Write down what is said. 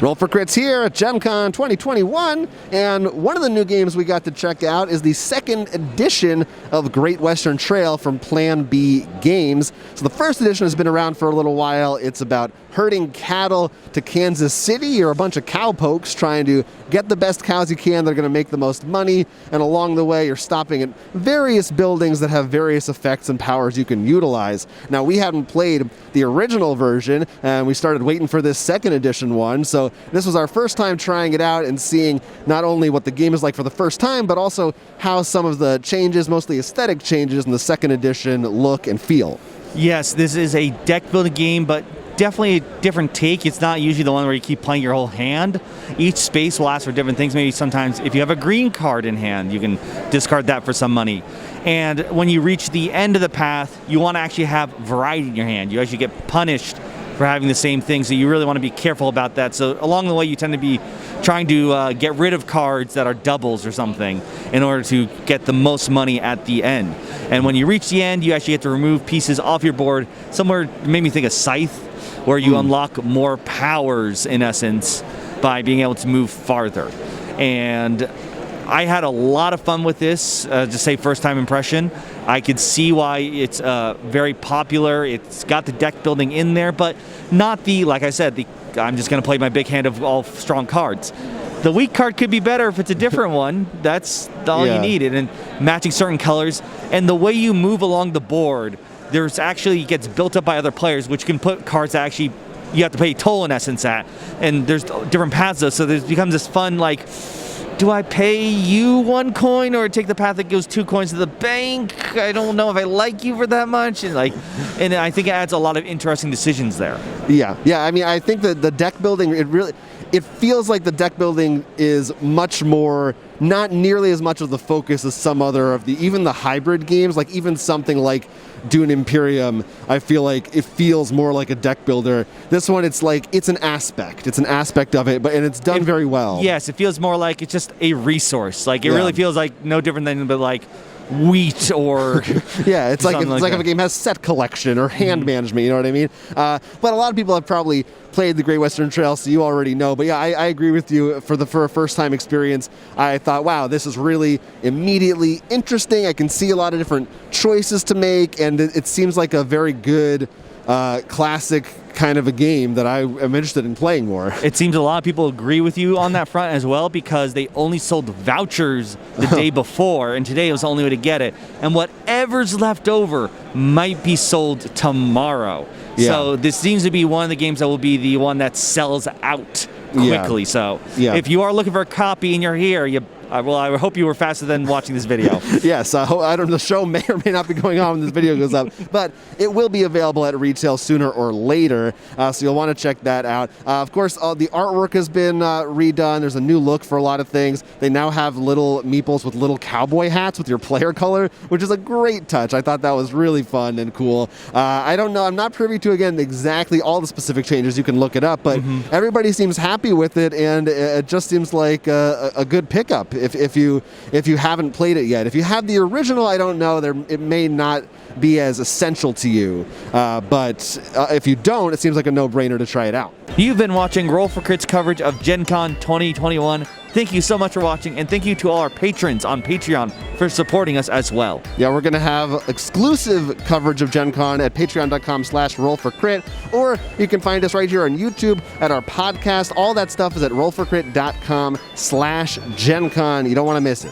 Roll for Crits here at Gen Con 2021, and one of the new games we got to check out is the second edition of Great Western Trail from Plan B Games. So the first edition has been around for a little while. It's about herding cattle to Kansas City. You're a bunch of cowpokes trying to get the best cows you can that are going to make the most money, and along the way you're stopping at various buildings that have various effects and powers you can utilize. Now, we hadn't played the original version, and we started waiting for this second edition one, so this was our first time trying it out and seeing not only what the game is like for the first time, but also how some of the changes, mostly aesthetic changes, in the second edition look and feel. Yes, this is a deck building game, but definitely a different take. It's not usually the one where you keep playing your whole hand. Each space will ask for different things. Maybe sometimes if you have a green card in hand, you can discard that for some money. And when you reach the end of the path, you want to actually have variety in your hand. You actually get punished for having the same thing, so you really want to be careful about that. So along the way, you tend to be trying to get rid of cards that are doubles or something in order to get the most money at the end. And when you reach the end, you actually get to remove pieces off your board. Somewhere, it made me think of Scythe, where you unlock more powers, in essence, by being able to move farther. And I had a lot of fun with this, to say first-time impression. I could see why it's very popular. It's got the deck building in there, but not the, like I said, I'm just going to play my big hand of all strong cards. The weak card could be better if it's a different one. That's all you needed. And matching certain colors. And the way you move along the board, there's actually gets built up by other players, which can put cards that actually you have to pay toll in essence at. And there's different paths though, so there becomes this fun, like, do I pay you 1 coin or take the path that goes 2 coins to the bank? I don't know if I like you for that much. And I think it adds a lot of interesting decisions there. Yeah. I mean, I think that the deck building, it feels like the deck building is much more, not nearly as much of the focus as some other of even the hybrid games, like even something like Dune Imperium. I feel like it feels more like a deck builder. This one, it's like, it's an aspect of it, and it's done very well. Yes, it feels more like it's just a resource. Like, it really feels like no different than, but like, wheat or it's like if a game has set collection or hand management, you know what I mean? But a lot of people have probably played the Great Western Trail, so you already know. But yeah, I agree with you. For a first-time experience, I thought, wow, this is really immediately interesting. I can see a lot of different choices to make, and it seems like a very good classic kind of a game that I am interested in playing more. It seems a lot of people agree with you on that front as well, because they only sold vouchers the day before, and today was the only way to get it. And whatever's left over might be sold tomorrow. So this seems to be one of the games that will be the one that sells out quickly. So if you are looking for a copy and you're here, I hope you were faster than watching this video. Yes, I don't know, the show may or may not be going on when this video goes up, but it will be available at retail sooner or later, so you'll want to check that out. Of course, the artwork has been redone. There's a new look for a lot of things. They now have little meeples with little cowboy hats with your player color, which is a great touch. I thought that was really fun and cool. I don't know, I'm not privy to, again, exactly all the specific changes. You can look it up, but everybody seems happy with it, and it just seems like a good pickup. If you haven't played it yet. If you have the original, I don't know, it may not be as essential to you, but if you don't, it seems like a no-brainer to try it out. You've been watching Roll for Crits coverage of Gen Con 2021. Thank you so much for watching, and thank you to all our patrons on Patreon for supporting us as well. Yeah, we're going to have exclusive coverage of Gen Con at patreon.com/rollforcrit, or you can find us right here on YouTube at our podcast. All that stuff is at rollforcrit.com/GenCon. You don't want to miss it.